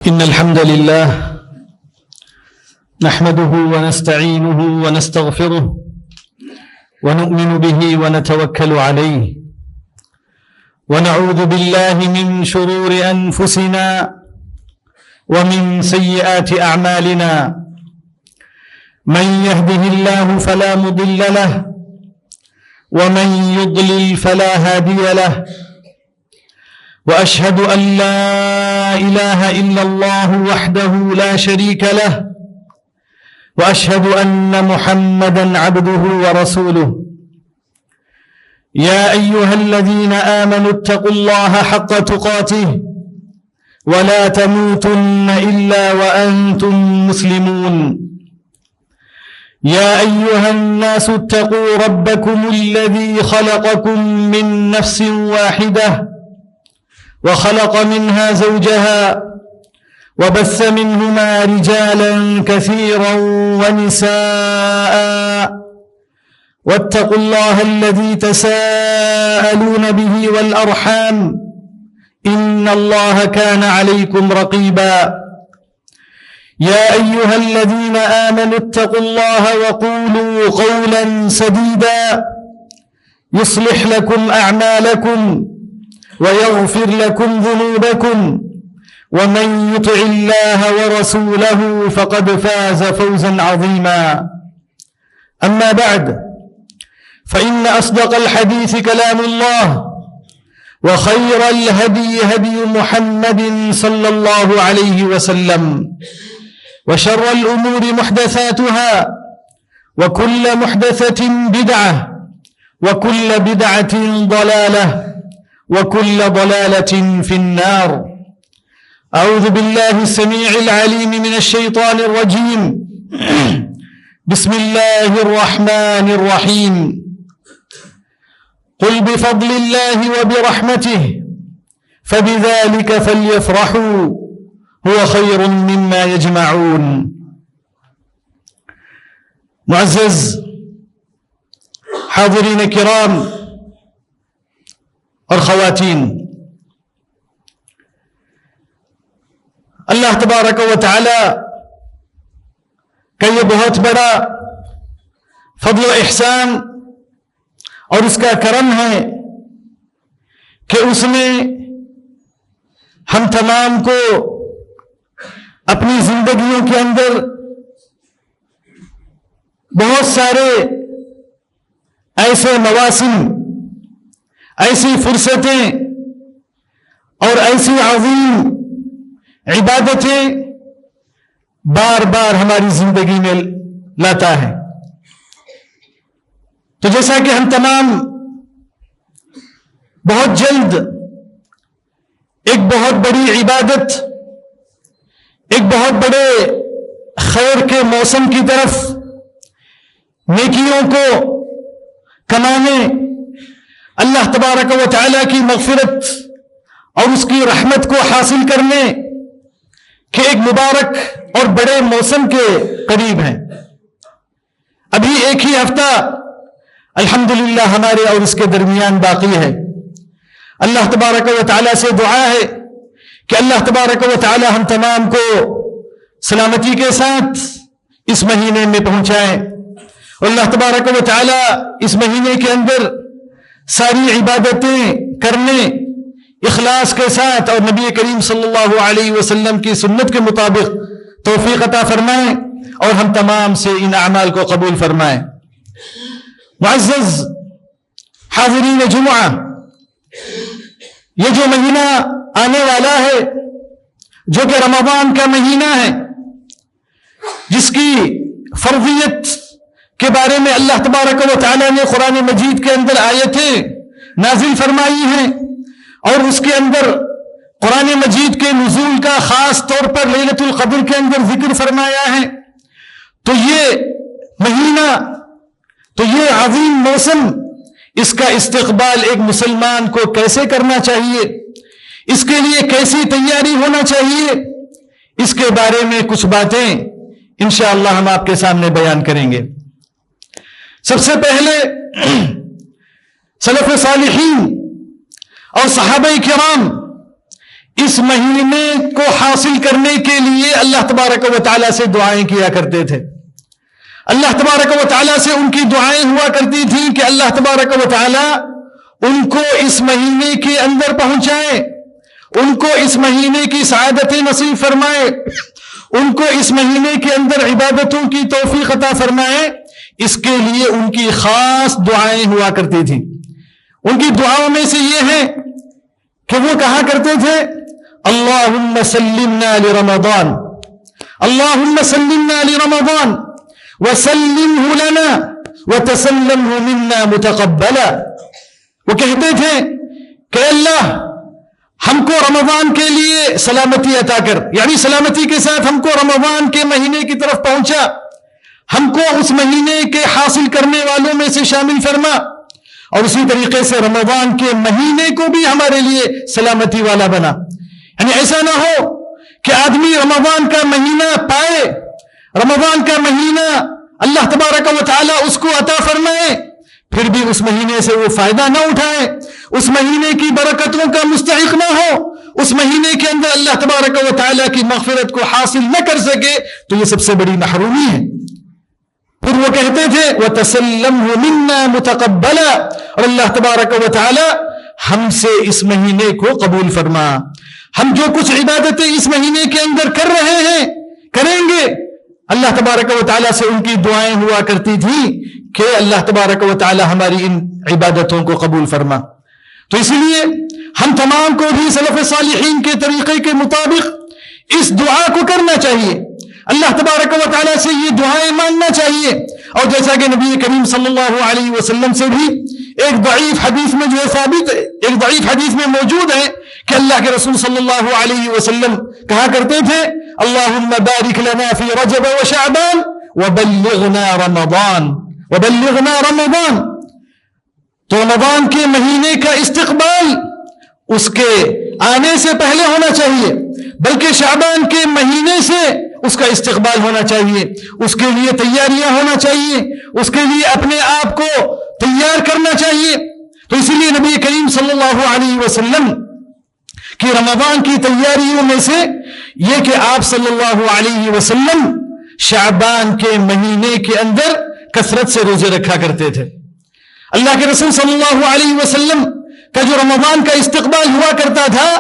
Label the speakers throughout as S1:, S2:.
S1: إن الحمد لله نحمده ونستعينه ونستغفره ونؤمن به ونتوكل عليه ونعوذ بالله من شرور أنفسنا ومن سيئات أعمالنا من يهده الله فلا مضل له ومن يضلل فلا هادي له وأشهد أن لا إله إلا الله وحده لا شريك له وأشهد أن محمدا عبده ورسوله يا أيها الذين آمنوا اتقوا الله حق تقاته ولا تموتن إلا وأنتم مسلمون يا أيها الناس اتقوا ربكم الذي خلقكم من نفس واحدة وخلق منها زوجها وبث منهما رجالا كثيرا ونساء واتقوا الله الذي تساءلون به والأرحام إن الله كان عليكم رقيبا يا أيها الذين آمنوا اتقوا الله وقولوا قولا سديدا يصلح لكم أعمالكم ويغفر لكم ذنوبكم ومن يطع الله ورسوله فقد فاز فوزا عظيما أما بعد فإن أصدق الحديث كلام الله وخير الهدي هدي محمد صلى الله عليه وسلم وشر الأمور محدثاتها وكل محدثة بدعة وكل بدعة ضلالة وكل ضلالة في النار أعوذ بالله السميع العليم من الشيطان الرجيم بسم الله الرحمن الرحيم قل بفضل الله وبرحمته فبذلك فليفرحوا هو خير مما يجمعون. معزز حاضرین کرام اور خواتین، اللہ تبارک و تعالی کا یہ بہت بڑا فضل و احسان اور اس کا کرم ہے کہ اس نے ہم تمام کو اپنی زندگیوں کے اندر بہت سارے ایسے مواسم، ایسی فرصتیں اور ایسی عظیم عبادتیں بار بار ہماری زندگی میں لاتا ہے. تو جیسا کہ ہم تمام بہت جلد ایک بہت بڑی عبادت، ایک بہت بڑے خیر کے موسم کی طرف، نیکیوں کو کمانے، اللہ تبارک و تعالیٰ کی مغفرت اور اس کی رحمت کو حاصل کرنے کے ایک مبارک اور بڑے موسم کے قریب ہیں. ابھی ایک ہی ہفتہ الحمدللہ ہمارے اور اس کے درمیان باقی ہے. اللہ تبارک و تعالیٰ سے دعا ہے کہ اللہ تبارک و تعالیٰ ہم تمام کو سلامتی کے ساتھ اس مہینے میں پہنچائے. اللہ تبارک و تعالیٰ اس مہینے کے اندر ساری عبادتیں کرنے اخلاص کے ساتھ اور نبی کریم صلی اللہ علیہ وسلم کی سنت کے مطابق توفیق عطا فرمائیں اور ہم تمام سے ان اعمال کو قبول فرمائیں. معزز حاضرین جمعہ، یہ جو مہینہ آنے والا ہے، جو کہ رمضان کا مہینہ ہے، جس کی فرضیت کے بارے میں اللہ تبارک و تعالیٰ نے قرآن مجید کے اندر آیتیں نازل فرمائی ہیں اور اس کے اندر قرآن مجید کے نزول کا خاص طور پر لیلۃ القدر کے اندر ذکر فرمایا ہے. تو یہ مہینہ، تو یہ عظیم موسم، اس کا استقبال ایک مسلمان کو کیسے کرنا چاہیے، اس کے لیے کیسی تیاری ہونا چاہیے، اس کے بارے میں کچھ باتیں انشاءاللہ ہم آپ کے سامنے بیان کریں گے. سب سے پہلے سلف صالحین اور صحابہ کرام اس مہینے کو حاصل کرنے کے لیے اللہ تبارک و تعالیٰ سے دعائیں کیا کرتے تھے. اللہ تبارک و تعالیٰ سے ان کی دعائیں ہوا کرتی تھیں کہ اللہ تبارک و تعالیٰ ان کو اس مہینے کے اندر پہنچائے, ان کو اس مہینے کی سعادتیں نصیب فرمائے, ان کو اس مہینے کے اندر عبادتوں کی توفیق عطا فرمائے. اس کے لیے ان کی خاص دعائیں ہوا کرتی تھیں. ان کی دعاؤں میں سے یہ ہے کہ وہ کہا کرتے تھے اللہم سلمنا لرمضان, اللہم سلمنا لرمضان وسلمہ لنا وتسلمہ منا متقبلا. وہ کہتے تھے کہ اللہ ہم کو رمضان کے لیے سلامتی عطا کر, یعنی سلامتی کے ساتھ ہم کو رمضان کے مہینے کی طرف پہنچا, ہم کو اس مہینے کے حاصل کرنے والوں میں سے شامل فرما, اور اسی طریقے سے رمضان کے مہینے کو بھی ہمارے لیے سلامتی والا بنا. یعنی ایسا نہ ہو کہ آدمی رمضان کا مہینہ پائے, رمضان کا مہینہ اللہ تبارک و تعالیٰ اس کو عطا فرمائے, پھر بھی اس مہینے سے وہ فائدہ نہ اٹھائے, اس مہینے کی برکتوں کا مستحق نہ ہو, اس مہینے کے اندر اللہ تبارک و تعالیٰ کی مغفرت کو حاصل نہ کر سکے, تو یہ سب سے بڑی محرومی ہے. پھر وہ کہتے تھے وَتَسَلَّمْهُ مِنَّا مُتَقَبَّلًا, اور اللہ تبارک و تعالی ہم سے اس مہینے کو قبول فرما. ہم جو کچھ عبادتیں اس مہینے کے اندر کر رہے ہیں, کریں گے, اللہ تبارک و تعالی سے ان کی دعائیں ہوا کرتی تھی کہ اللہ تبارک و تعالی ہماری ان عبادتوں کو قبول فرما. تو اسی لیے ہم تمام کو بھی سلف صالحین کے طریقے کے مطابق اس دعا کو کرنا چاہیے, اللہ تبارک و تعالیٰ سے یہ دعائیں مانگنا چاہیے. اور جیسا کہ نبی کریم صلی اللہ علیہ وسلم سے بھی ایک ضعیف حدیث میں جو ہے ثابت, ایک ضعیف حدیث میں موجود ہے کہ اللہ کے رسول صلی اللہ علیہ وسلم کہا کرتے تھے اللہم بارک لنا فی رجب و شعبان وبلغنا رمضان, وبلغنا رمضان. تو رمضان کے مہینے کا استقبال اس کے آنے سے پہلے ہونا چاہیے, بلکہ شعبان کے مہینے سے اس کا استقبال ہونا چاہیے, اس کے لیے تیاریاں ہونا چاہیے, اس کے لیے اپنے آپ کو تیار کرنا چاہیے. تو اسی لیے نبی کریم صلی اللہ علیہ وسلم کی رمضان کی تیاریوں میں سے یہ کہ آپ صلی اللہ علیہ وسلم شعبان کے مہینے کے اندر کثرت سے روزے رکھا کرتے تھے. اللہ کے رسول صلی اللہ علیہ وسلم کا جو رمضان کا استقبال ہوا کرتا تھا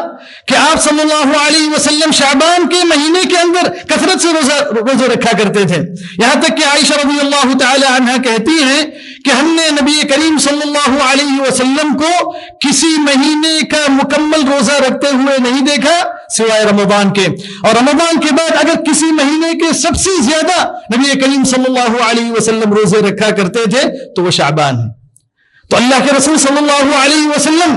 S1: کہ آپ صلی اللہ علیہ وسلم شعبان کے مہینے کے اندر کثرت سے روزے رکھا کرتے تھے. یہاں تک کہ عائشہ رضی اللہ تعالی عنہا کہتی ہیں کہ ہم نے نبی کریم صلی اللہ علیہ وسلم کو کسی مہینے کا مکمل روزہ رکھتے ہوئے نہیں دیکھا سوائے رمضان کے, اور رمضان کے بعد اگر کسی مہینے کے سب سے زیادہ نبی کریم صلی اللہ علیہ وسلم روزے رکھا کرتے تھے تو وہ شعبان ہے. تو اللہ کے رسول صلی اللہ علیہ وسلم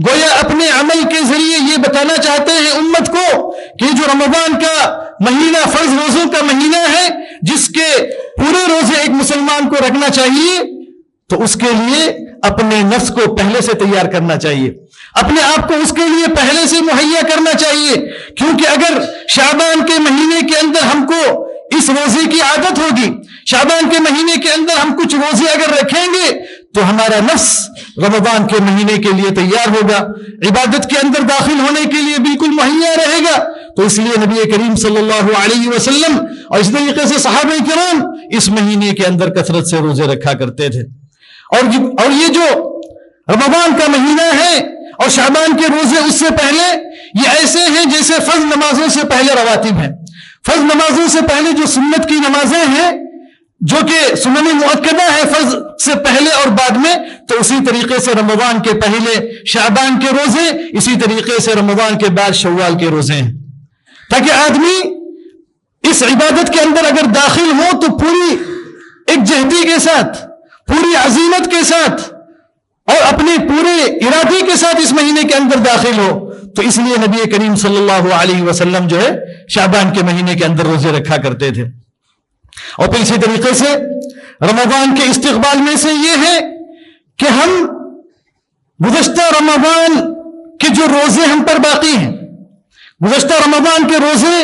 S1: گویا اپنے عمل کے ذریعے یہ بتانا چاہتے ہیں امت کو کہ جو رمضان کا مہینہ فرض روزوں کا مہینہ ہے, جس کے پورے روزے ایک مسلمان کو رکھنا چاہیے, تو اس کے لیے اپنے نفس کو پہلے سے تیار کرنا چاہیے, اپنے آپ کو اس کے لیے پہلے سے مہیا کرنا چاہیے. کیونکہ اگر شعبان کے مہینے کے اندر ہم کو اس روزے کی عادت ہوگی, شعبان کے مہینے کے اندر ہم کچھ روزے اگر رکھیں گے تو ہمارا نفس رمضان کے مہینے کے لیے تیار ہوگا, عبادت کے اندر داخل ہونے کے لیے بالکل مہیا رہے گا. تو اس لیے نبی کریم صلی اللہ علیہ وسلم اور اس طریقے سے صحابہ کرام اس مہینے کے اندر کثرت سے روزے رکھا کرتے تھے. اور یہ جو رمضان کا مہینہ ہے اور شعبان کے روزے اس سے پہلے, یہ ایسے ہیں جیسے فرض نمازوں سے پہلے رواتب ہیں. فرض نمازوں سے پہلے جو سنت کی نمازیں ہیں, جو کہ سنن مؤکدہ ہے فرض سے پہلے اور بعد میں, تو اسی طریقے سے رمضان کے پہلے شعبان کے روزے, اسی طریقے سے رمضان کے بعد شوال کے روزے ہیں, تاکہ آدمی اس عبادت کے اندر اگر داخل ہو تو پوری ایک جہدی کے ساتھ, پوری عزیمت کے ساتھ اور اپنے پورے ارادے کے ساتھ اس مہینے کے اندر داخل ہو. تو اس لیے نبی کریم صلی اللہ علیہ وسلم جو ہے شعبان کے مہینے کے اندر روزے رکھا کرتے تھے. اور پھر اسی طریقے سے رمضان کے استقبال میں سے یہ ہے کہ ہم گزشتہ رمضان کے جو روزے ہم پر باقی ہیں, گزشتہ رمضان کے روزے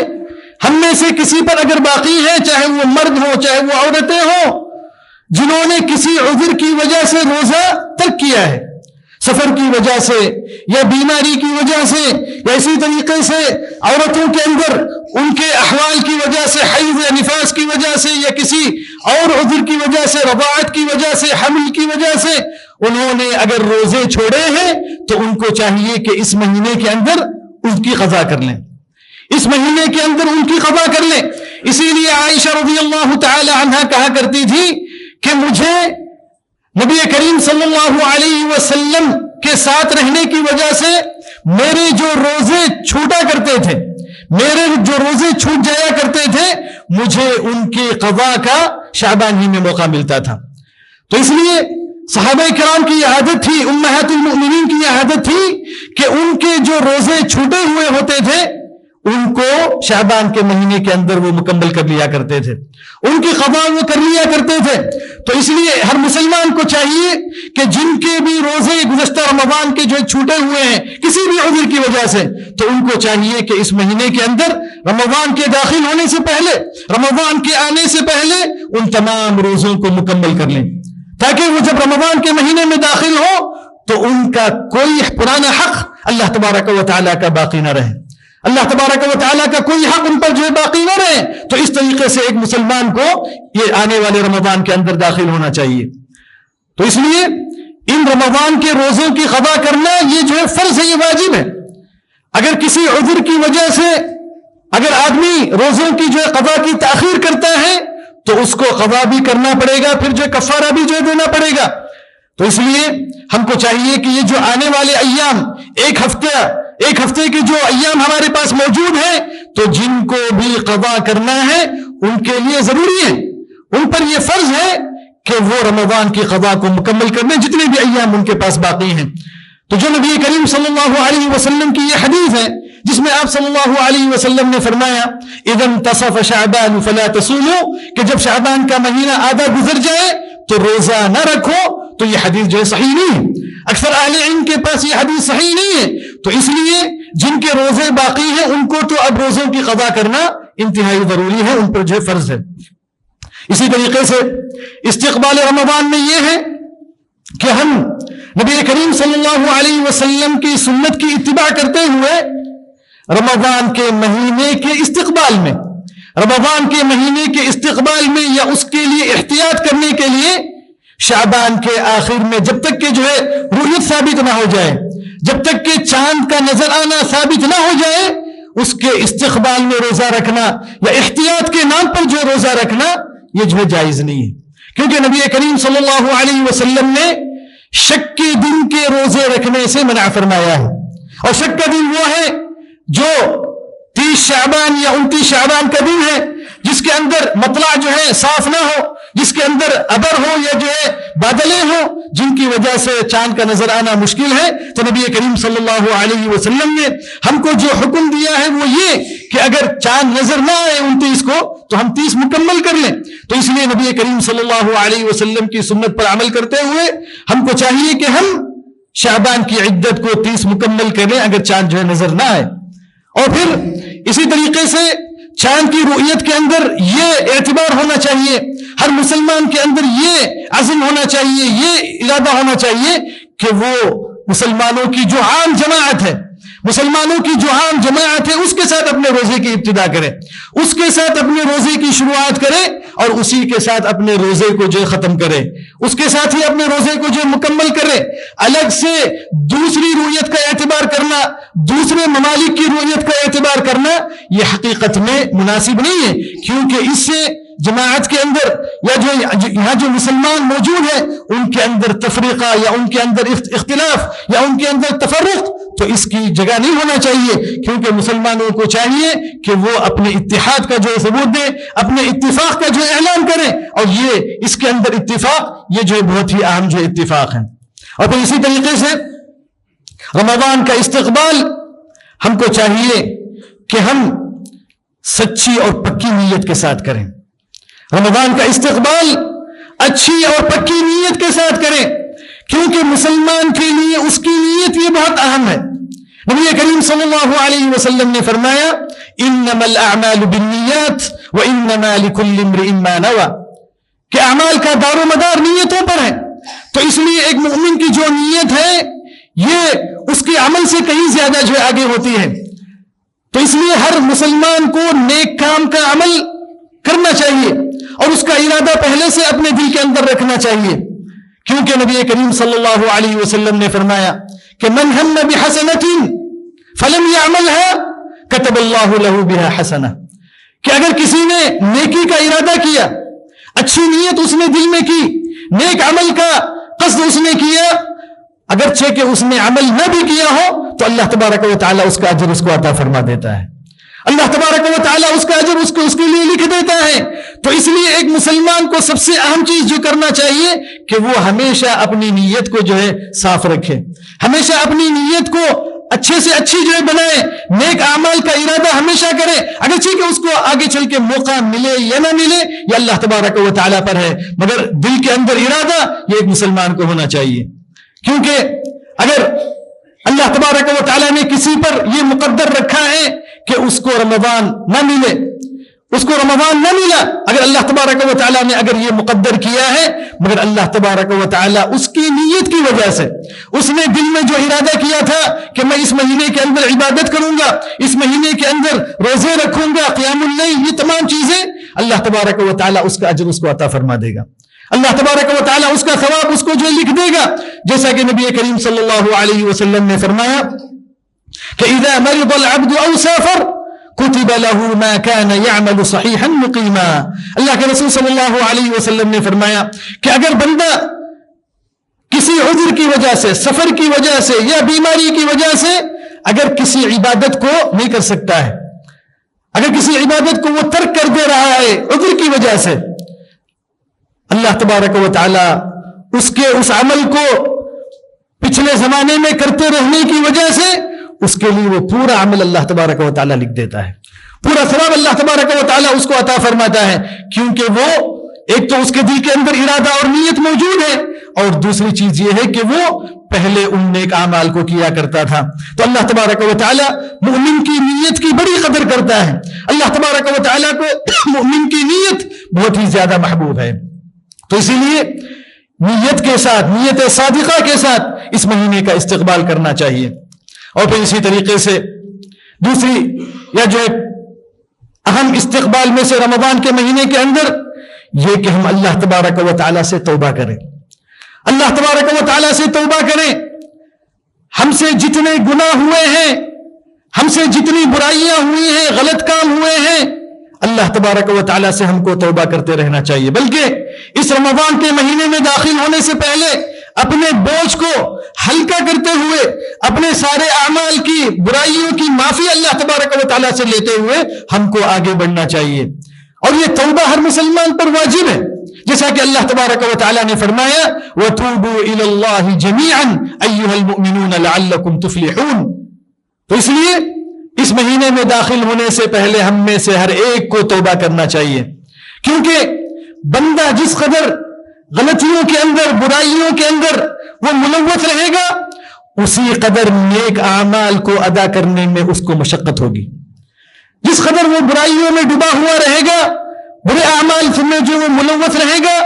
S1: ہم میں سے کسی پر اگر باقی ہے, چاہے وہ مرد ہو چاہے وہ عورتیں ہوں, جنہوں نے کسی عذر کی وجہ سے روزہ ترک کیا ہے, سفر کی وجہ سے یا بیماری کی وجہ سے یا اسی طریقے سے عورتوں کے اندر ان کے احوال کی وجہ سے، حیض یا نفاس کی وجہ سے یا کسی اور عذر کی وجہ سے، رضاعت کی وجہ سے، حمل کی وجہ سے انہوں نے اگر روزے چھوڑے ہیں تو ان کو چاہیے کہ اس مہینے کے اندر ان کی قضا کر لیں، اس مہینے کے اندر ان کی قضا کر لیں۔ اسی لیے عائشہ رضی اللہ تعالی عنہا کہا کرتی تھی کہ مجھے نبی کریم صلی اللہ علیہ وسلم کے ساتھ رہنے کی وجہ سے میرے جو روزے چھوٹا کرتے تھے، میرے جو روزے چھوٹ جایا کرتے تھے، مجھے ان کی قضا کا شعبان ہی میں موقع ملتا تھا۔ تو اس لیے صحابہ کرام کی یہ عادت تھی، امہات المؤمنین کی یہ عادت تھی کہ ان کے جو روزے چھوٹے ہوئے ہوتے تھے ان کو شعبان کے مہینے کے اندر وہ مکمل کر لیا کرتے تھے، ان کی قضا وہ کر لیا کرتے تھے۔ تو اس لیے ہر مسلمان کو چاہیے کہ جن کے بھی روزے گزشتہ رمضان کے جو چھوٹے ہوئے ہیں کسی بھی عذر کی وجہ سے، تو ان کو چاہیے کہ اس مہینے کے اندر رمضان کے داخل ہونے سے پہلے، رمضان کے آنے سے پہلے ان تمام روزوں کو مکمل کر لیں، تاکہ وہ جب رمضان کے مہینے میں داخل ہو تو ان کا کوئی پرانا حق اللہ تبارک و تعالیٰ کا باقی نہ رہے، اللہ تبارک و تعالیٰ کا کوئی حق ان پر جو ہے باقی نہ رہے۔ تو اس طریقے سے ایک مسلمان کو یہ آنے والے رمضان کے اندر داخل ہونا چاہیے۔ تو اس لیے ان رمضان کے روزوں کی قضا کرنا یہ جو ہے فرض ہے، یہ واجب ہے۔ اگر کسی عذر کی وجہ سے اگر آدمی روزوں کی جو ہے قضا کی تاخیر کرتا ہے تو اس کو قضا بھی کرنا پڑے گا، پھر جو ہے کفارہ بھی جو ہے دینا پڑے گا۔ تو اس لیے ہم کو چاہیے کہ یہ جو آنے والے ایام، ایک ہفتے کے جو ایام ہمارے پاس موجود ہیں، تو جن کو بھی قضا کرنا ہے ان کے لیے ضروری ہے، ان پر یہ فرض ہے کہ وہ رمضان کی قضا کو مکمل کرنے، جتنے بھی ایام ان کے پاس باقی ہیں۔ تو جو نبی کریم صلی اللہ علیہ وسلم کی یہ حدیث ہے جس میں آپ صلی اللہ علیہ وسلم نے فرمایا اذا انتصف شعبان فلا تصوموا، کہ جب شعبان کا مہینہ آدھا گزر جائے تو روزہ نہ رکھو، تو یہ حدیث جو ہے صحیح نہیں ہے، اکثر اہل علم کے پاس یہ حدیث صحیح نہیں ہے۔ تو اس لیے جن کے روزے باقی ہیں ان کو تو اب روزوں کی قضا کرنا انتہائی ضروری ہے، ان پر جو ہے فرض ہے۔ اسی طریقے سے استقبال رمضان میں یہ ہے کہ ہم نبی کریم صلی اللہ علیہ وسلم کی سنت کی اتباع کرتے ہوئے رمضان کے مہینے کے استقبال میں، رمضان کے مہینے کے استقبال میں یا اس کے لیے احتیاط کرنے کے لیے شعبان کے آخر میں، جب تک کہ جو ہے رؤیت ثابت نہ ہو جائے، جب تک کہ چاند کا نظر آنا ثابت نہ ہو جائے، اس کے استقبال میں روزہ رکھنا یا احتیاط کے نام پر جو روزہ رکھنا یہ جو ہے جائز نہیں ہے، کیونکہ نبی کریم صلی اللہ علیہ وسلم نے شک کے دن کے روزے رکھنے سے منع فرمایا ہے۔ اور شک کا دن وہ ہے جو 30 شعبان یا 29 شعبان کا دن ہے، جس کے اندر مطلع جو ہے صاف نہ ہو، جس کے اندر ابر ہو یا جو ہے بادلیں ہوں، جن کی وجہ سے چاند کا نظر آنا مشکل ہے۔ تو نبی کریم صلی اللہ علیہ وسلم نے ہم کو جو حکم دیا ہے وہ یہ کہ اگر چاند نظر نہ آئے 29 کو تو ہم 30 مکمل کر لیں۔ تو اس لیے نبی کریم صلی اللہ علیہ وسلم کی سنت پر عمل کرتے ہوئے ہم کو چاہیے کہ ہم شعبان کی عدت کو 30 مکمل کریں اگر چاند جو ہے نظر نہ آئے۔ اور پھر اسی طریقے سے چاند کی رؤیت کے اندر یہ اعتبار ہونا چاہیے، ہر مسلمان کے اندر یہ عزم ہونا چاہیے، یہ ارادہ ہونا چاہیے کہ وہ مسلمانوں کی جو عام جماعت ہے، مسلمانوں کی جو عام جماعت ہے اس کے ساتھ اپنے روزے کی ابتدا کرے، اس کے ساتھ اپنے روزے کی شروعات کرے اور اسی کے ساتھ اپنے روزے کو جو ختم کرے، اس کے ساتھ ہی اپنے روزے کو جو مکمل کرے۔ الگ سے دوسری رؤیت کا اعتبار کرنا، دوسرے ممالک کی رؤیت کا اعتبار کرنا یہ حقیقت میں مناسب نہیں ہے، کیونکہ اس سے جماعت کے اندر یا جو یہاں جو مسلمان موجود ہیں ان کے اندر تفریقہ یا ان کے اندر اختلاف یا ان کے اندر تفرق تو اس کی جگہ نہیں ہونا چاہیے، کیونکہ مسلمانوں کو چاہیے کہ وہ اپنے اتحاد کا جو ثبوت دیں، اپنے اتفاق کا جو اعلان کریں، اور یہ اس کے اندر اتفاق یہ جو بہت ہی اہم جو اتفاق ہے۔ اور پھر اسی طریقے سے رمضان کا استقبال ہم کو چاہیے کہ ہم سچی اور پکی نیت کے ساتھ کریں، رمضان کا استقبال اچھی اور پکی نیت کے ساتھ کریں، کیونکہ مسلمان کے لیے اس کی نیت یہ بہت اہم ہے۔ نبی کریم صلی اللہ علیہ وسلم نے فرمایا انما الاعمال بالنیات وانما لكل امرئ ما نوى، کہ اعمال کا دار و مدار نیتوں پر ہے۔ تو اس لیے ایک مومن کی جو نیت ہے یہ اس کے عمل سے کہیں زیادہ جو ہے آگے ہوتی ہے. تو اس لیے ہر مسلمان کو نیک کام کا عمل کرنا چاہیے اور اس کا ارادہ پہلے سے اپنے دل کے اندر رکھنا چاہیے, کیونکہ نبی کریم صلی اللہ علیہ وسلم نے فرمایا کہ من ہم بحسنۃ فلم يعملها كتب اللہ له بها حسنہ, کہ اگر کسی نے نیکی کا ارادہ کیا, اچھی نیت اس نے دل میں کی, نیک عمل کا قصد اس نے کیا, اگرچہ کہ اس نے عمل نہ بھی کیا ہو تو اللہ تبارک و تعالیٰ اس کا اجر اس کو عطا فرما دیتا ہے. اللہ تبارک و تعالیٰ اس کا اجر اس کے لیے لکھ دیتا ہے. تو اس لیے ایک مسلمان کو سب سے اہم چیز جو کرنا چاہیے کہ وہ ہمیشہ اپنی نیت کو جو ہے صاف رکھے, ہمیشہ اپنی نیت کو اچھے سے اچھی جو ہے بنائے, نیک اعمال کا ارادہ ہمیشہ کرے, اگرچہ کہ اس کو آگے چل کے موقع ملے یا نہ ملے یہ اللہ تبارک و تعالیٰ پر ہے, مگر دل کے اندر ارادہ یہ ایک مسلمان کو ہونا چاہیے. کیونکہ اگر اللہ تبارک و تعالیٰ نے کسی پر یہ مقدر رکھا ہے کہ اس کو رمضان نہ ملے, اس کو رمضان نہ ملا, اگر اللہ تبارک و تعالیٰ نے اگر یہ مقدر کیا ہے, مگر اللہ تبارک و تعالیٰ اس کی نیت کی وجہ سے, اس نے دل میں جو ارادہ کیا تھا کہ میں اس مہینے کے اندر عبادت کروں گا, اس مہینے کے اندر روزے رکھوں گا, قیام اللیل, یہ تمام چیزیں اللہ تبارک و تعالیٰ اس کا اجر اس کو عطا فرما دے گا. اللہ تبارک و تعالیٰ اس کا ثواب اس کو جو لکھ دے گا, جیسا کہ نبی کریم صلی اللہ علیہ وسلم نے فرمایا کہ اذا مرض العبد او سافر كتب له ما كان يعمل صحيحا مقيما. اللہ کے رسول صلی اللہ علیہ وسلم نے فرمایا کہ اگر بندہ کسی عذر کی وجہ سے, سفر کی وجہ سے یا بیماری کی وجہ سے اگر کسی عبادت کو نہیں کر سکتا ہے, اگر کسی عبادت کو وہ ترک کر دے رہا ہے عذر کی وجہ سے, اللہ تبارک و تعالی اس عمل کو پچھلے زمانے میں کرتے رہنے کی وجہ سے اس کے لیے وہ پورا عمل اللہ تبارک و تعالی لکھ دیتا ہے, پورا ثواب اللہ تبارک و تعالی اس کو عطا فرماتا ہے, کیونکہ وہ ایک تو اس کے دل کے اندر ارادہ اور نیت موجود ہے, اور دوسری چیز یہ ہے کہ وہ پہلے ان نیک اعمال کو کیا کرتا تھا. تو اللہ تبارک و تعالی مومن کی نیت کی بڑی قدر کرتا ہے. اللہ تبارک و تعالی کو مومن کی نیت بہت ہی زیادہ محبوب ہے. تو اسی لیے نیت کے ساتھ, نیت صادقہ کے ساتھ اس مہینے کا استقبال کرنا چاہیے. اور پھر اسی طریقے سے دوسری یا جو اہم استقبال میں سے رمضان کے مہینے کے اندر یہ کہ ہم اللہ تبارک و تعالیٰ سے توبہ کریں, اللہ تبارک و تعالیٰ سے توبہ کریں. ہم سے جتنے گناہ ہوئے ہیں, ہم سے جتنی برائیاں ہوئی ہیں, غلط کام ہوئے ہیں, اللہ تبارک و تعالیٰ سے ہم کو توبہ کرتے رہنا چاہیے. بلکہ اس رمضان کے مہینے میں داخل ہونے سے پہلے اپنے بوجھ کو ہلکا کرتے ہوئے, اپنے سارے اعمال کی برائیوں کی معافی اللہ تبارک و تعالیٰ سے لیتے ہوئے ہم کو آگے بڑھنا چاہیے. اور یہ توبہ ہر مسلمان پر واجب ہے, جیسا کہ اللہ تبارک و تعالیٰ نے فرمایا وَتُوبُوا إِلَى اللَّهِ جَمِيعًا أَيُّهَا الْمُؤْمِنُونَ لَعَلَّكُمْ تُفْلِحُونَ. تو اس لیے اس مہینے میں داخل ہونے سے پہلے ہم میں سے ہر ایک کو توبہ کرنا چاہیے, کیونکہ بندہ جس قدر غلطیوں کے اندر, برائیوں کے اندر وہ ملوث رہے گا, اسی قدر نیک اعمال کو ادا کرنے میں اس کو مشقت ہوگی. جس قدر وہ برائیوں میں ڈوبا ہوا رہے گا, برے اعمال میں جو وہ ملوث رہے گا,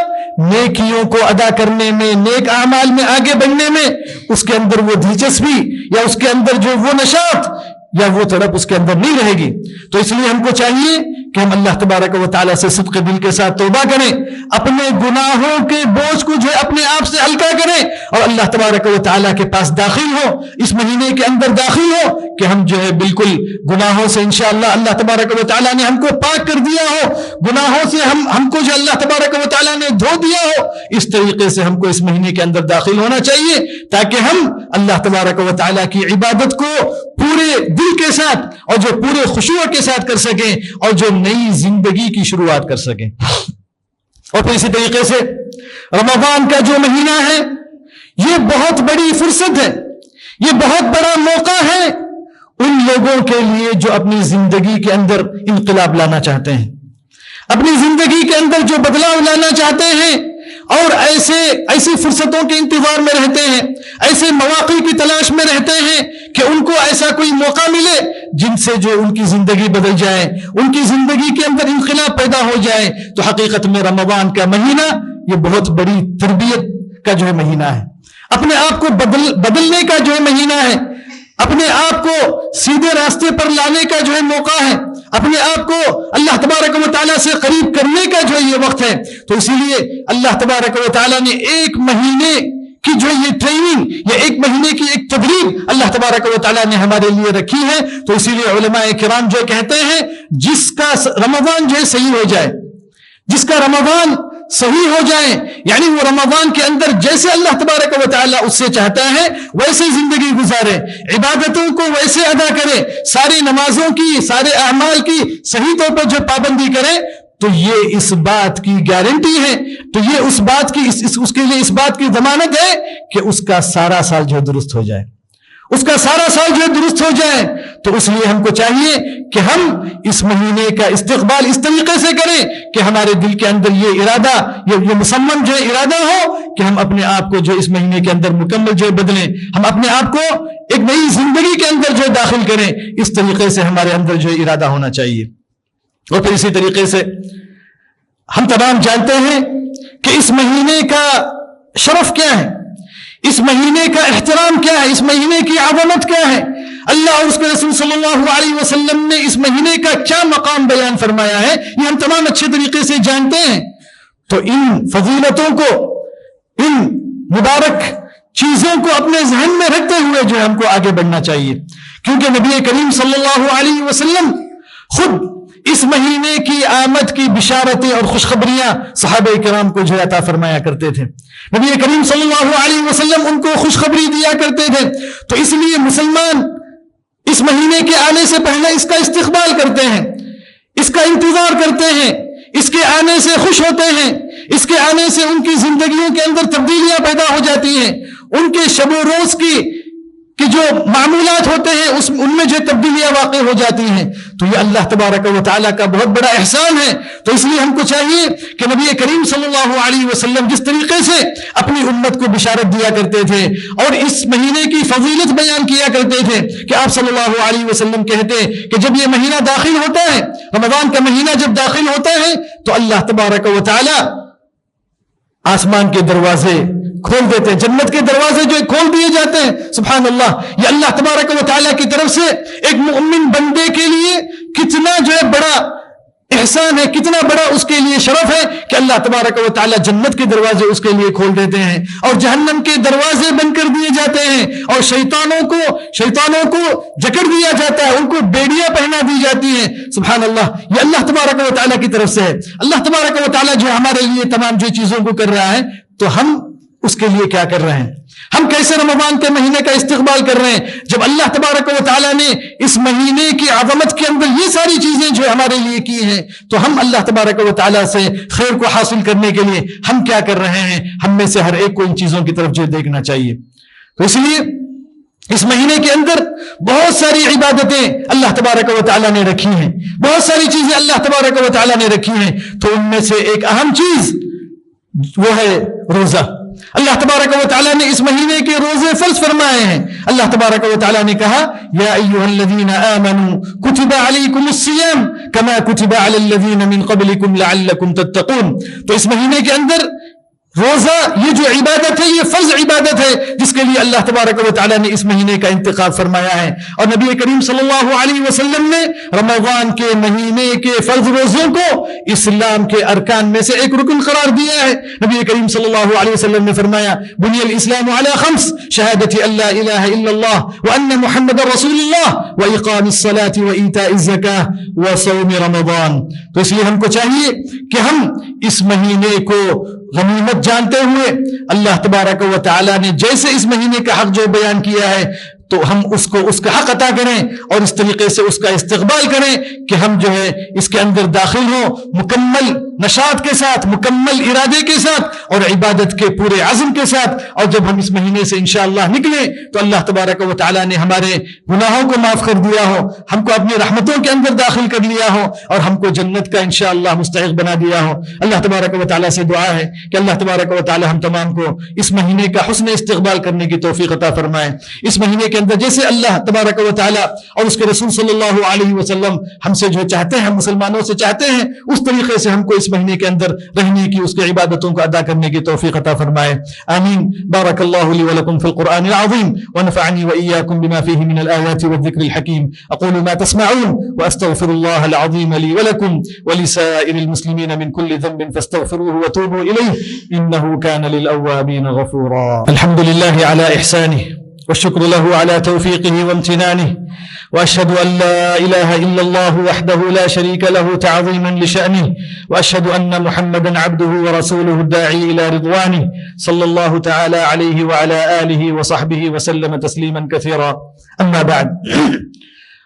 S1: نیکیوں کو ادا کرنے میں, نیک اعمال میں آگے بڑھنے میں اس کے اندر وہ دلچسپی یا اس کے اندر جو وہ نشاط یا وہ طرف اس کے اندر نہیں رہے گی. تو اس لیے ہم کو چاہیے کہ ہم اللہ تبارک و تعالیٰ سے صدق دل کے ساتھ توبہ کریں, اپنے گناہوں کے بوجھ کو جو ہے اپنے آپ سے ہلکا کریں, اور اللہ تبارک و تعالیٰ کے پاس داخل ہو, اس مہینے کے اندر داخل ہو کہ ہم جو ہے بالکل گناہوں سے انشاءاللہ اللہ تبارک و تعالیٰ نے ہم کو پاک کر دیا ہو, گناہوں سے ہم کو جو اللہ تبارک و تعالیٰ نے دھو دیا ہو. اس طریقے سے ہم کو اس مہینے کے اندر داخل ہونا چاہیے تاکہ ہم اللہ تبارک و تعالیٰ کی عبادت کو پورے دل کے ساتھ اور جو پورے خشوع کے ساتھ کر سکیں, اور جو نئی زندگی کی شروعات کر سکیں. اور پھر اسی طریقے سے رمضان کا جو مہینہ ہے یہ بہت بڑی فرصت ہے, یہ بہت بڑا موقع ہے ان لوگوں کے لیے جو اپنی زندگی کے اندر انقلاب لانا چاہتے ہیں, اپنی زندگی کے اندر جو بدلاؤ لانا چاہتے ہیں, اور ایسی فرصتوں کے انتظار میں رہتے ہیں, ایسے مواقع کی تلاش میں رہتے ہیں کہ ان کو ایسا کوئی موقع ملے جن سے جو ان کی زندگی بدل جائے, ان کی زندگی کے اندر انقلاب پیدا ہو جائے. تو حقیقت میں رمضان کا مہینہ یہ بہت بڑی تربیت کا جو ہے مہینہ ہے. اپنے آپ کو بدلنے کا جو ہے مہینہ ہے، اپنے آپ کو سیدھے راستے پر لانے کا جو ہے موقع ہے، اپنے آپ کو اللہ تبارک و تعالیٰ سے قریب کرنے کا جو یہ وقت ہے. تو اسی لیے اللہ تبارک و تعالیٰ نے 1 مہینے کی جو یہ ٹریننگ یا 1 مہینے کی ایک تدریب اللہ تبارک و تعالیٰ نے ہمارے لیے رکھی ہے. تو اسی لیے علماء کرام جو کہتے ہیں جس کا رمضان جو ہے صحیح ہو جائے، جس کا رمضان صحیح ہو جائے، یعنی وہ رمضان کے اندر جیسے اللہ تبارک و تعالیٰ اس سے چاہتا ہے ویسے زندگی گزارے، عبادتوں کو ویسے ادا کرے، ساری نمازوں کی، سارے اعمال کی صحیح طور پر جو پابندی کرے، تو یہ اس بات کی گارنٹی ہے، تو یہ اس بات کی اس کے لیے اس بات کی ضمانت ہے کہ اس کا سارا سال جو درست ہو جائے، اس کا سارا سال جو درست ہو جائے. تو اس لیے ہم کو چاہیے کہ ہم اس مہینے کا استقبال اس طریقے سے کریں کہ ہمارے دل کے اندر یہ ارادہ، یہ مصمم جو ارادہ ہو کہ ہم اپنے آپ کو جو اس مہینے کے اندر مکمل جو بدلیں، ہم اپنے آپ کو ایک نئی زندگی کے اندر جو داخل کریں. اس طریقے سے ہمارے اندر جو ارادہ ہونا چاہیے. اور پھر اسی طریقے سے ہم تمام جانتے ہیں کہ اس مہینے کا شرف کیا ہے، اس مہینے کا احترام کیا ہے، اس مہینے کی عظمت کیا ہے، اللہ اور اس کے رسول صلی اللہ علیہ وسلم نے اس مہینے کا کیا مقام بیان فرمایا ہے، یہ ہم تمام اچھے طریقے سے جانتے ہیں. تو ان فضیلتوں کو، ان مبارک چیزوں کو اپنے ذہن میں رکھتے ہوئے جو ہم کو آگے بڑھنا چاہیے، کیونکہ نبی کریم صلی اللہ علیہ وسلم خود اس مہینے کی آمد کی بشارتیں اور خوشخبریاں صحابہ کرام کو جو عطا فرمایا کرتے تھے. نبی کریم صلی اللہ علیہ وسلم ان کو خوشخبری دیا کرتے تھے. تو اس لیے مسلمان اس مہینے کے آنے سے پہلے اس کا استقبال کرتے ہیں، اس کا انتظار کرتے ہیں، اس کے آنے سے خوش ہوتے ہیں، اس کے آنے سے ان کی زندگیوں کے اندر تبدیلیاں پیدا ہو جاتی ہیں، ان کے شب و روز کی جو معمولات ہوتے ہیں ان میں جو تبدیلیاں واقع ہو جاتی ہیں. تو یہ اللہ تبارک و تعالیٰ کا بہت بڑا احسان ہے. تو اس لیے ہم کو چاہیے کہ نبی کریم صلی اللہ علیہ وسلم جس طریقے سے اپنی امت کو بشارت دیا کرتے تھے اور اس مہینے کی فضیلت بیان کیا کرتے تھے کہ آپ صلی اللہ علیہ وسلم کہتے کہ جب یہ مہینہ داخل ہوتا ہے، رمضان کا مہینہ جب داخل ہوتا ہے، تو اللہ تبارک و تعالیٰ آسمان کے دروازے کھول دیتے ہیں، جنت کے دروازے جو کھول دیے جاتے ہیں. سبحان اللہ، یہ اللہ تبارک و تعالیٰ کی طرف سے ایک مؤمن بندے کے لیے کتنا جو ہے بڑا احسان ہے، کتنا بڑا اس کے لیے شرف ہے کہ اللہ تبارک و تعالیٰ جنت کے دروازے اس کے لیے کھول دیتے ہیں اور جہنم کے دروازے بند کر دیے جاتے ہیں اور شیطانوں کو جکڑ دیا جاتا ہے، ان کو بیڑیاں پہنا دی جاتی ہیں. سبحان اللہ، یہ اللہ تبارک و تعالیٰ کی طرف سے ہے. اللہ تبارک و تعالیٰ جو ہمارے لیے تمام جو چیزوں کو کر رہا ہے، تو ہم اس کے لیے کیا کر رہے ہیں، ہم کیسے رمضان کے مہینے کا استقبال کر رہے ہیں. جب اللہ تبارک و تعالیٰ نے اس مہینے کی عظمت کے اندر یہ ساری چیزیں جو ہمارے لیے کی ہیں، تو ہم اللہ تبارک و تعالیٰ سے خیر کو حاصل کرنے کے لیے ہم کیا کر رہے ہیں. ہم میں سے ہر ایک کو ان چیزوں کی طرف جو دیکھنا چاہیے. تو اس لیے اس مہینے کے اندر بہت ساری عبادتیں اللہ تبارک و تعالیٰ نے رکھی ہیں، بہت ساری چیزیں اللہ تبارک و تعالیٰ نے رکھی ہیں. تو ان میں سے ایک اہم چیز وہ ہے روزہ. اللہ تبارک و تعالیٰ نے اس مہینے کے روزے فرض فرمائے ہیں. اللہ تبارک و تعالیٰ نے کہا یا ایھا الذین آمنوا کتب علیکم الصیام کما کتب علی الذین من قبلکم لعلکم تتقون. تو اس مہینے کے اندر روزہ یہ جو عبادت ہے، یہ فرض عبادت ہے جس کے لیے اللہ تبارک و تعالیٰ نے اس مہینے کا انتخاب فرمایا ہے. اور نبی کریم صلی اللہ علیہ وسلم نے رمضان کے مہینے کے فرض روزوں کو اسلام کے ارکان میں سے ایک رکن قرار دیا ہے. نبی کریم صلی اللہ علیہ وسلم نے فرمایا بنی الاسلام علی خمس شہادت ان لا الہ الا اللہ وان محمد رسول اللہ واقام الصلاۃ وایتاء الزکاۃ وصوم رمضان. تو اس لیے ہم کو چاہیے کہ ہم اس مہینے کو غنیمت جانتے ہوئے اللہ تبارک و تعالیٰ نے جیسے اس مہینے کا حق جو بیان کیا ہے، تو ہم اس کا حق عطا کریں اور اس طریقے سے اس کا استقبال کریں کہ ہم جو ہے اس کے اندر داخل ہوں مکمل نشاط کے ساتھ، مکمل ارادے کے ساتھ اور عبادت کے پورے عزم کے ساتھ. اور جب ہم اس مہینے سے انشاءاللہ نکلیں تو اللہ تبارک و تعالیٰ نے ہمارے گناہوں کو معاف کر دیا ہو، ہم کو اپنی رحمتوں کے اندر داخل کر لیا ہو اور ہم کو جنت کا انشاءاللہ مستحق بنا دیا ہو. اللہ تبارک و تعالیٰ سے دعا ہے کہ اللہ تبارک و تعالیٰ ہم تمام کو اس مہینے کا حسن استقبال کرنے کی توفیق عطا فرمائے. اس مہینے کے کے اندر جیسے اللہ تبارک و تعالیٰ اور اس کے رسول صلی اللہ علیہ وسلم ہم سے جو چاہتے ہیں، ہم مسلمانوں سے چاہتے ہیں، اس طریقے سے ہم کو اس مہینے کے اندر رہنے کی، اس کی عبادتوں کو ادا کرنے کی توفیق عطا فرمائے. آمین. بارک اللہ لی ولکم فی القرآن العظیم ونفعنی وإیاکم بما فیہ من الآیات والذکر الحکیم. اقول ما تسمعون واستغفر اللہ العظیم لی ولکم ولسائر المسلمین من كل ذنب فاستغفروه وتوبوا الیہ انہ کان للأوابین غفورا. الحمد للہ علی احسانہ والشکر له على توفیقه وامتنانه وأشهد أن لا إله إلا الله وحده لا شريك له تعظيما لشأنه وأشهد أن محمدا عبده ورسوله الداعي إلى رضوانه صلى الله تعالى عليه وعلى آله وصحبه وسلم تسليما كثيرا. أما بعد،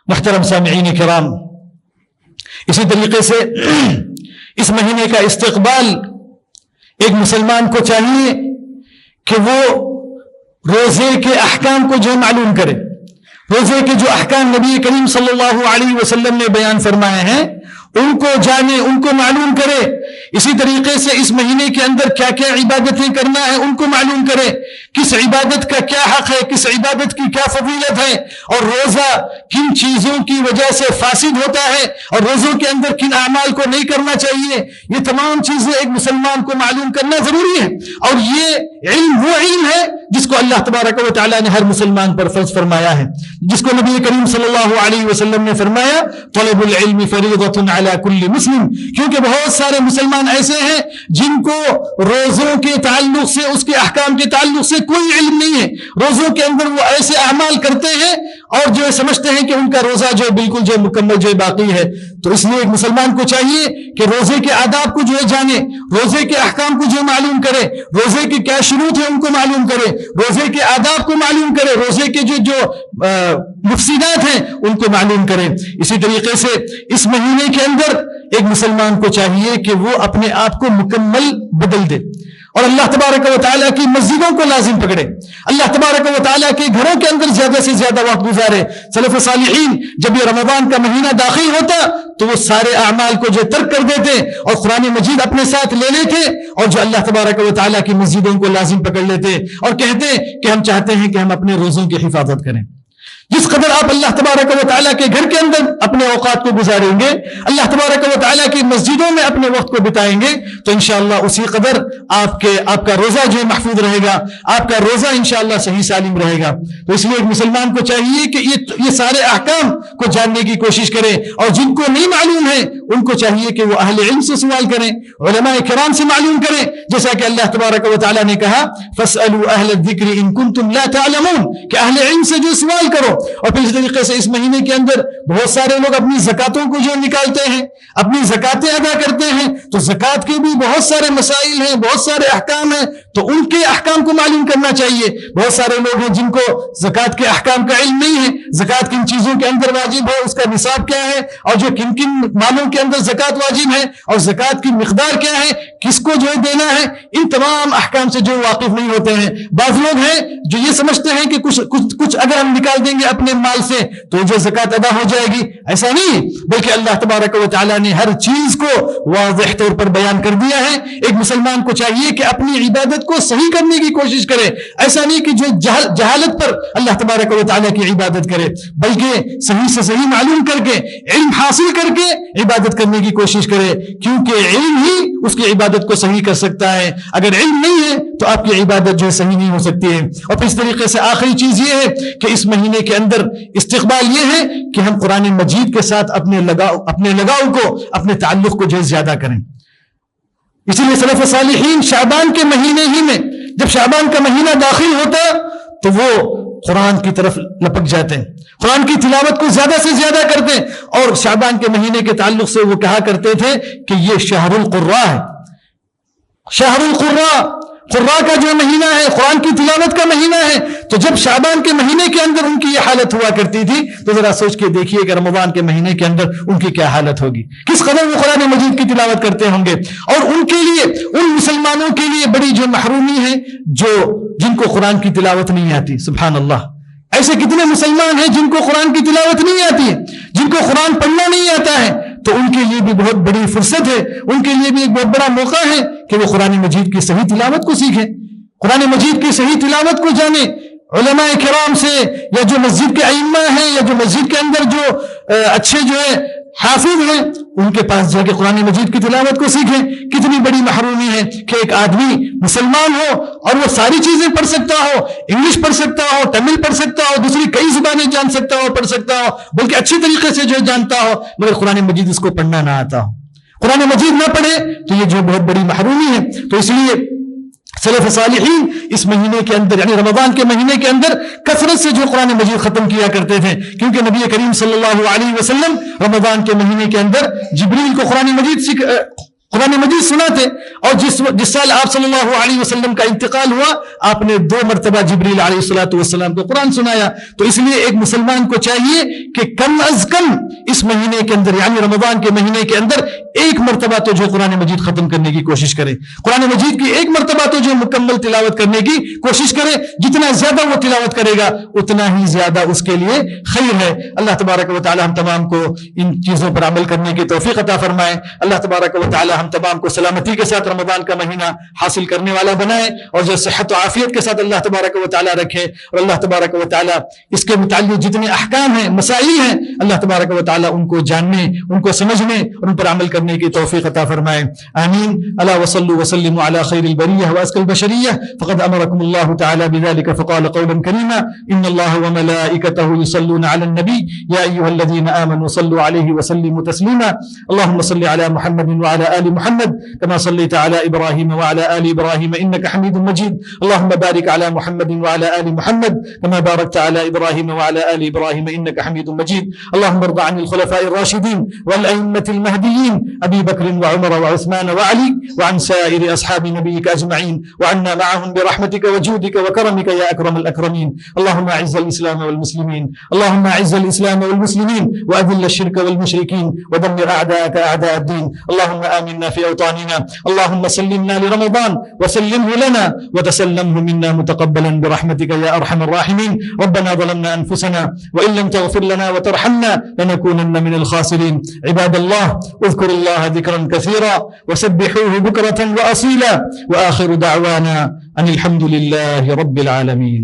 S1: محترم سامعین کرام، اسی طریقے سے اس مہینے کا استقبال ایک مسلمان کو چاہیے کہ وہ روزے کے احکام کو جو معلوم کرے، روزے کے جو احکام نبی کریم صلی اللہ علیہ وسلم نے بیان فرمائے ہیں ان کو جانے، ان کو معلوم کرے. اسی طریقے سے اس مہینے کے اندر کیا کیا عبادتیں کرنا ہے ان کو معلوم کرے، کس عبادت کا کیا حق ہے، کس عبادت کی کیا فضیلت ہے، اور روزہ کن چیزوں کی وجہ سے فاسد ہوتا ہے، اور روزوں کے اندر کن اعمال کو نہیں کرنا چاہیے. یہ تمام چیزیں ایک مسلمان کو معلوم کرنا ضروری ہے، اور یہ علم وہ علم ہے جس کو اللہ تبارک و تعالیٰ نے ہر مسلمان پر فرض فرمایا ہے، جس کو نبی کریم صلی اللہ علیہ وسلم نے فرمایا طلب العلم فریضۃ علی کل مسلم. کیونکہ بہت سارے مسلمان ایسے ہیں جن کو روزوں کے تعلق سے، اس کے احکام کے تعلق سے کوئی علم نہیں ہے. روزوں کے اندر وہ ایسے اعمال کرتے ہیں اور جو سمجھتے ہیں کہ ان کا روزہ جو بالکل جو مکمل جو باقی ہے. تو اس لیے ایک مسلمان کو چاہیے کہ روزے کے آداب کو جو ہے جانے، روزے کے احکام کو جو معلوم کرے، روزے کے کیا شروط ہیں ان کو معلوم کرے، روزے کے آداب کو معلوم کرے، روزے کے جو مفسدات ہیں ان کو معلوم کرے. اسی طریقے سے اس مہینے کے اندر ایک مسلمان کو چاہیے کہ وہ اپنے آپ کو مکمل بدل دے اور اللہ تبارک و تعالیٰ کی مسجدوں کو لازم پکڑے، اللہ تبارک و تعالیٰ کے گھروں کے اندر زیادہ سے زیادہ وقت گزارے. سلف صالحین جب یہ رمضان کا مہینہ داخل ہوتا تو وہ سارے اعمال کو جو ترک کر دیتے اور قرآن مجید اپنے ساتھ لے لیتے اور جو اللہ تبارک و تعالیٰ کی مسجدوں کو لازم پکڑ لیتے اور کہتے کہ ہم چاہتے ہیں کہ ہم اپنے روزوں کی حفاظت کریں. جس قدر آپ اللہ تبارک و تعالیٰ کے گھر کے اندر اپنے اوقات کو گزاریں گے، اللہ تبارک و تعالیٰ کی مسجدوں میں اپنے وقت کو بتائیں گے، تو انشاءاللہ اسی قدر آپ کا روزہ جو محفوظ رہے گا، آپ کا روزہ انشاءاللہ صحیح سالم رہے گا. تو اس لیے ایک مسلمان کو چاہیے کہ یہ سارے احکام کو جاننے کی کوشش کرے، اور جن کو نہیں معلوم ہے ان کو چاہیے کہ وہ اہل علم سے سوال کریں، علماء کرام سے معلوم کریں. جیسا کہ اللہ تبارک و تعالیٰ نے کہا فَاسْأَلُوا أَهْلَ الذِّكْرِ إِن كُنتُمْ لَا تَعْلَمُونَ، کہ اہل علم سے جو سوال کرو. اور پھر اس طریقے سے اس مہینے کے اندر بہت سارے لوگ اپنی زکاتوں کو جو نکالتے ہیں، اپنی زکاتیں ادا کرتے ہیں، تو زکات کے بھی بہت سارے مسائل ہیں، بہت سارے احکام ہیں، تو ان کے احکام کو معلوم کرنا چاہیے. بہت سارے لوگ ہیں جن کو زکات کے احکام کا علم نہیں ہے، زکات کن چیزوں کے اندر واجب ہے، اس کا نصاب کیا ہے، اور جو کن کن مالوں کے اندر زکات واجب ہے اور زکات کی مقدار کیا ہے، کس کو جو دینا ہے، ان تمام احکام سے جو واقف نہیں ہوتے ہیں. بعض لوگ ہیں جو یہ سمجھتے ہیں کہ کچھ اگر ہم نکال دیں گے اپنے مال سے تو جو زکات ادا ہو جائے گی. ایسا نہیں، بلکہ اللہ تبارک و تعالیٰ نے ہر چیز کو واضح طور پر بیان کر دیا ہے. ایک مسلمان کو چاہیے کہ اپنی عبادت کو صحیح کرنے کی کوشش کرے. ایسا نہیں کہ جو جہالت پر اللہ تبارک و تعالیٰ کی عبادت کرے، بلکہ صحیح سے صحیح معلوم کر کے، علم حاصل کر کے عبادت کرنے کی کوشش کرے، کیونکہ علم ہی اس کی عبادت کو صحیح کر سکتا ہے. اگر علم نہیں ہے تو آپ کی عبادت جو ہے صحیح نہیں ہو سکتی ہے. اور پھر اس طریقے سے آخری چیز یہ ہے کہ اس مہینے کے اندر استقبال یہ ہے کہ ہم قرآن مجید کے ساتھ اپنے لگاؤ کو، اپنے تعلق کو جو ہے زیادہ کریں. اسی لیے سلف صالحین شعبان کے مہینے ہی میں، جب شعبان کا مہینہ داخل ہوتا تو وہ قرآن کی طرف لپک جاتے ہیں، قرآن کی تلاوت کو زیادہ سے زیادہ کرتے ہیں. اور شعبان کے مہینے کے تعلق سے وہ کہا کرتے تھے کہ یہ شہر القراء ہے. شہر القراء، قراء کا جو مہینہ ہے، قرآن کی تلاوت کا مہینہ ہے. تو جب شعبان کے مہینے کے اندر ان کی یہ حالت ہوا کرتی تھی تو ذرا سوچ کے دیکھیے کہ رمضان کے مہینے کے اندر ان کی کیا حالت ہوگی، کس قدر وہ قرآن مجید کی تلاوت کرتے ہوں گے. اور ان کے لیے، ان مسلمانوں کے لیے بڑی جو محرومی ہے جن کو قرآن کی تلاوت نہیں آتی. سبحان اللہ، ایسے کتنے مسلمان ہیں جن کو قرآن کی تلاوت نہیں آتی ہے، جن کو قرآن پڑھنا نہیں آتا ہے. تو ان کے لیے بھی بہت بڑی فرصت ہے، ان کے لیے بھی ایک بہت بڑا موقع ہے کہ وہ قرآن مجید کی صحیح تلاوت کو سیکھیں، قرآن مجید کی صحیح تلاوت کو جانیں. علماء کرام سے یا جو مسجد کے ائمہ ہیں یا جو مسجد کے اندر جو اچھے جو ہے حافظ ہیں ان کے پاس جا کے قرآن مجید کی تلاوت کو سیکھیں. کتنی بڑی محرومی ہے کہ ایک آدمی مسلمان ہو اور وہ ساری چیزیں پڑھ سکتا ہو, انگلش پڑھ سکتا ہو, تمل پڑھ سکتا ہو, دوسری کئی زبانیں جان سکتا ہو, پڑھ سکتا ہو, بلکہ اچھی طریقے سے جو جانتا ہو, مگر قرآن مجید اس کو پڑھنا نہ آتا ہو, قرآن مجید نہ پڑھے تو یہ جو بہت بڑی محرومی ہے. تو اس لیے سلف صالحین اس مہینے کے اندر یعنی رمضان کے مہینے کے اندر کثرت سے جو قرآن مجید ختم کیا کرتے تھے, کیونکہ نبی کریم صلی اللہ علیہ وسلم رمضان کے مہینے کے اندر جبریل کو قرآن مجید سناتے, اور جس سال آپ صلی اللہ علیہ وسلم کا انتقال ہوا آپ نے 2 مرتبہ جبریل علیہ الصلوۃ والسلام کو قرآن سنایا. تو اس لیے ایک مسلمان کو چاہیے کہ کم از کم اس مہینے کے اندر یعنی رمضان کے مہینے کے اندر 1 مرتبہ تو جو قرآن مجید ختم کرنے کی کوشش کرے, قرآن مجید کی 1 مرتبہ تو جو مکمل تلاوت کرنے کی کوشش کرے. جتنا زیادہ وہ تلاوت کرے گا اتنا ہی زیادہ اس کے لیے خیر ہے. اللہ تبارک و تعالی ہم تمام کو ان چیزوں پر عمل کرنے کی توفیق عطا فرمائے. اللہ تبارک و تعالی ہم تمام کو سلامتی کے ساتھ رمضان کا مہینہ حاصل کرنے والا بنائے, اور جو صحت و عافیت کے ساتھ اللہ تبارک و تعالی رکھے. اور اللہ تبارک و تعالی اس کے متعلق جتنے احکام ہیں, مسائل ہیں, اللہ تبارک و تعالی ان کو جاننے, ان کو سمجھنے اور ان پر عمل کرنے کی توفیق عطا فرمائے. آمین. الا وصلوا وسلموا على خير البريه وازكى البشريه فقد امركم الله تعالى بذلك فقال قولا كريما ان الله وملائكته يصلون على النبي يا ايها الذين امنوا صلوا عليه وسلموا تسليما. اللهم صل على محمد وعلى ال محمد كما صليت على ابراهيم وعلى ال ابراهيم انك حميد مجيد. اللهم بارك على محمد وعلى ال محمد كما باركت على ابراهيم وعلى ال ابراهيم انك حميد مجيد. اللهم ارض عن الخلفاء الراشدين والائمه المهديين ابي بكر وعمر وعثمان وعلي وعن سائر اصحاب نبيك اجمعين وعنا معهم برحمتك وجودك وكرمك يا اكرم الاكرمين. اللهم اعز الاسلام والمسلمين, اللهم اعز الاسلام والمسلمين واذل الشرك والمشركين ودمر اعداءك اعداء الدين. اللهم امنا في اوطاننا, اللهم سلمنا لرمضان وسلمه لنا وتسلمه منا متقبلا برحمتك يا ارحم الراحمين. ربنا ظلمنا انفسنا وان لم تغفر لنا وترحمنا لنكونن من الخاسرين. عباد الله اذكروا الله ذكرا كثيرا وسبحوه بكرة وأصيلا, وآخر دعوانا أن الحمد لله رب العالمين.